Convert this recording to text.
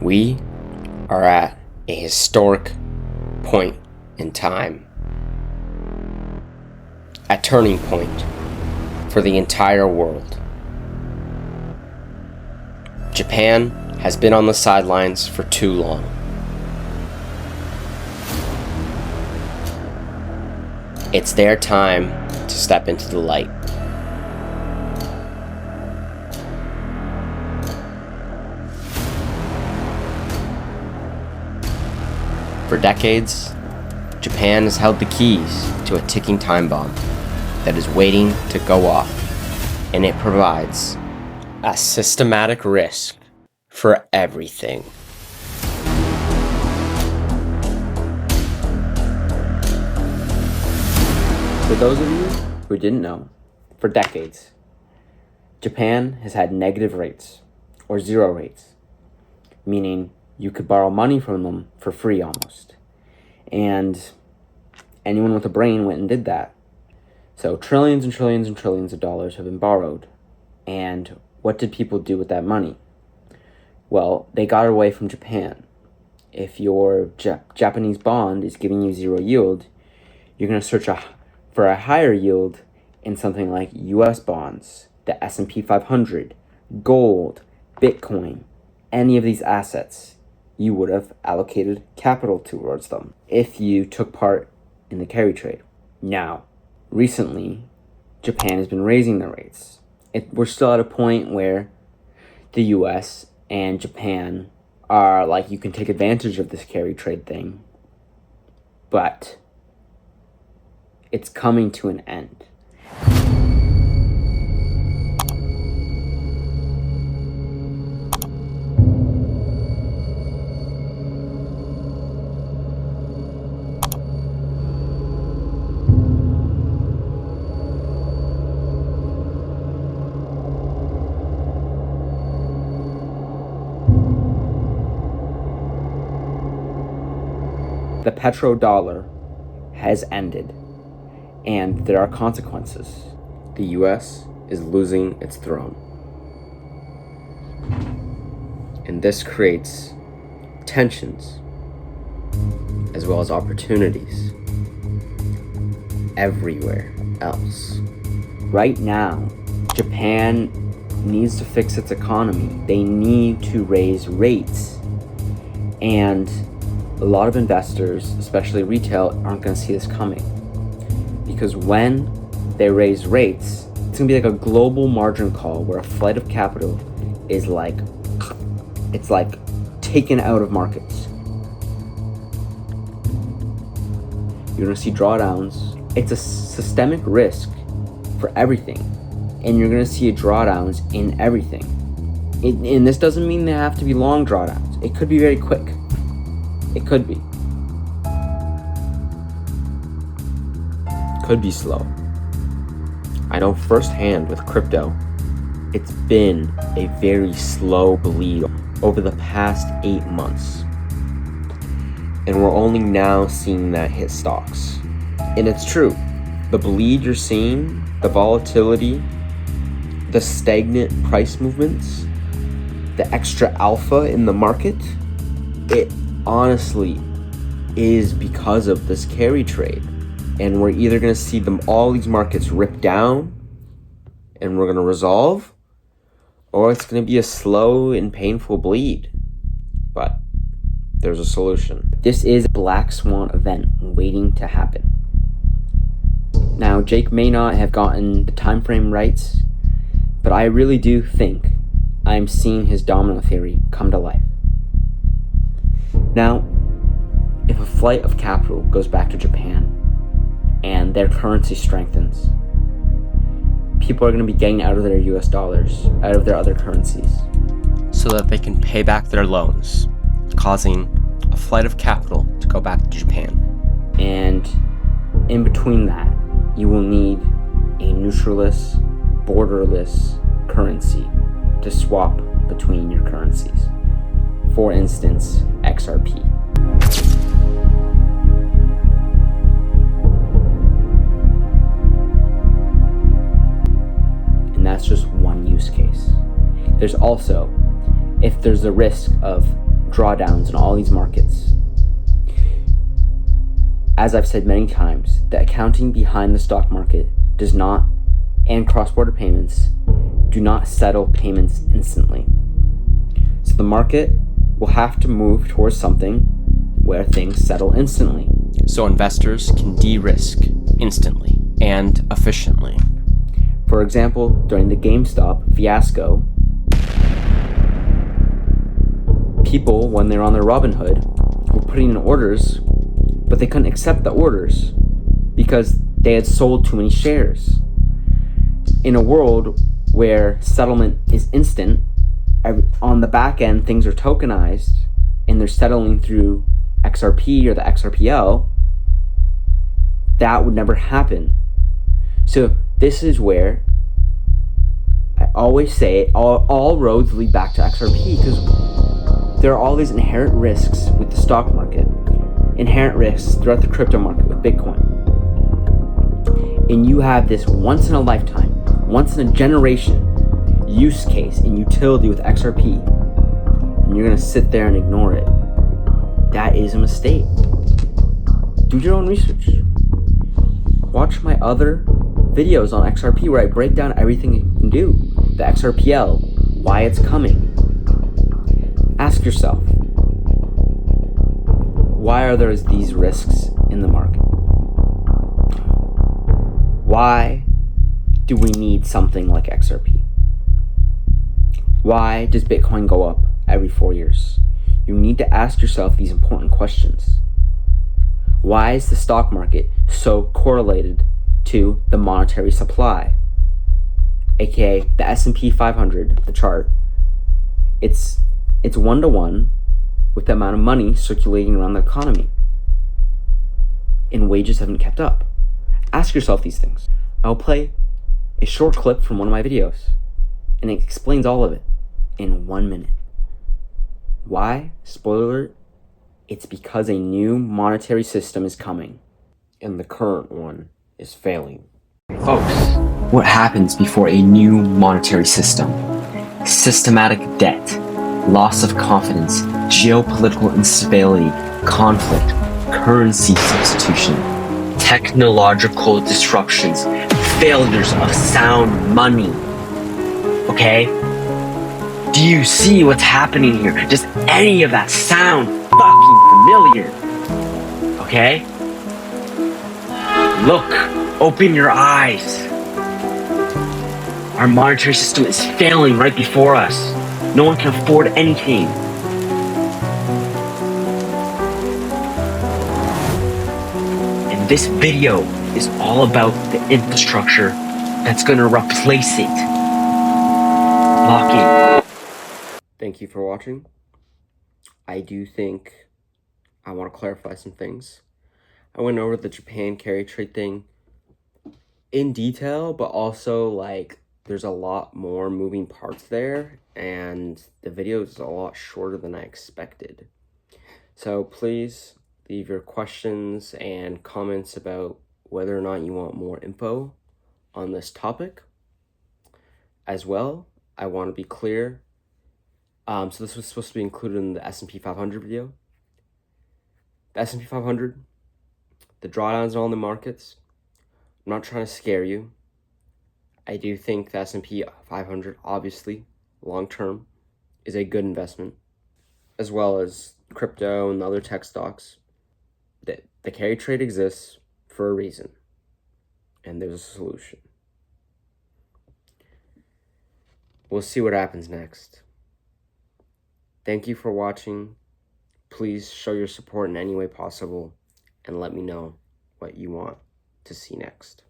We are at a historic point in time, a turning point for the entire world. Japan has been on the sidelines for too long. It's their time to step into the light. For decades, Japan has held the keys to a ticking time bomb that is waiting to go off, and it provides a systematic risk for everything. For those of you who didn't know, for decades, Japan has had negative rates, or zero rates, meaning you could borrow money from them for free almost. And anyone with a brain went and did that. So trillions and trillions and trillions of dollars have been borrowed. And what did people do with that money? Well, they got away from Japan. If your Japanese bond is giving you zero yield, you're going to search for a higher yield in something like US bonds, the S&P 500, gold, Bitcoin, any of these assets. You would have allocated capital towards them if you took part in the carry trade. Now, recently, Japan has been raising their rates. We're still at a point where the US and Japan are like, you can take advantage of this carry trade thing, but it's coming to an end. The petrodollar has ended, and there are consequences. The US is losing its throne. And this creates tensions as well as opportunities everywhere else. Right now, Japan needs to fix its economy. They need to raise rates. And a lot of investors, especially retail, aren't going to see this coming. Because when they raise rates, it's going to be like a global margin call where a flight of capital is it's like taken out of markets. You're going to see drawdowns. It's a systemic risk for everything. And you're going to see drawdowns in everything. And this doesn't mean they have to be long drawdowns. It could be very quick. It could be. Could be slow. I know firsthand with crypto, it's been a very slow bleed over the past 8 months. And we're only now seeing that hit stocks. And it's true. The bleed you're seeing, the volatility, the stagnant price movements, the extra alpha in the market, it honestly is because of this carry trade. And we're either going to see all these markets rip down and we're going to resolve, or it's going to be a slow and painful bleed. But there's a solution. This is a black swan event waiting to happen. Now, Jake may not have gotten the time frame right, but I really do think I'm seeing his domino theory come to life. Now, if a flight of capital goes back to Japan and their currency strengthens, people are going to be getting out of their US dollars, out of their other currencies, so that they can pay back their loans, causing a flight of capital to go back to Japan. And in between that, you will need a neutralist, borderless currency to swap between your currencies. For instance, XRP. And that's just one use case. There's also, if there's a risk of drawdowns in all these markets. As I've said many times, the accounting behind the stock market does not, and cross-border payments, do not settle payments instantly. So the market will have to move towards something where things settle instantly. So investors can de-risk instantly and efficiently. For example, during the GameStop fiasco, people, when they were on their Robinhood, were putting in orders, but they couldn't accept the orders because they had sold too many shares. In a world where settlement is instant, on the back end, things are tokenized and they're settling through XRP or the XRPL, that would never happen. So this is where I always say all roads lead back to XRP, because there are all these inherent risks with the stock market, inherent risks throughout the crypto market with Bitcoin. And you have this once in a lifetime, once in a generation use case and utility with XRP, and you're going to sit there and ignore it. That is a mistake. Do your own research. Watch my other videos on XRP where I break down everything you can do. The XRPL, why it's coming. Ask yourself, why are there these risks in the market? Why do we need something like XRP? Why does Bitcoin go up every 4 years? You need to ask yourself these important questions. Why is the stock market so correlated to the monetary supply? AKA the S&P 500, the chart. It's 1-to-1 with the amount of money circulating around the economy. And wages haven't kept up. Ask yourself these things. I'll play a short clip from one of my videos, and it explains all of it in 1 minute. Why? Spoiler alert, it's because a new monetary system is coming, and the current one is failing. Folks, what happens before a new monetary system? Systematic debt, loss of confidence, geopolitical instability, conflict, currency substitution, technological disruptions, failures of sound money. Okay? Do you see what's happening here? Does any of that sound fucking familiar? Okay? Look, open your eyes. Our monetary system is failing right before us. No one can afford anything. And this video is all about the infrastructure that's going to replace it. Blocking. Thank you for watching. I do think I want to clarify some things. I went over the Japan carry trade thing in detail, but also there's a lot more moving parts there, and the video is a lot shorter than I expected. So please leave your questions and comments about whether or not you want more info on this topic. As well, I want to be clear. So this was supposed to be included in the S&P 500 video. The S&P 500, the drawdowns in all the markets. I'm not trying to scare you. I do think the S&P 500, obviously, long-term, is a good investment, as well as crypto and other tech stocks. The carry trade exists for a reason, and there's a solution. We'll see what happens next. Thank you for watching. Please show your support in any way possible, and let me know what you want to see next.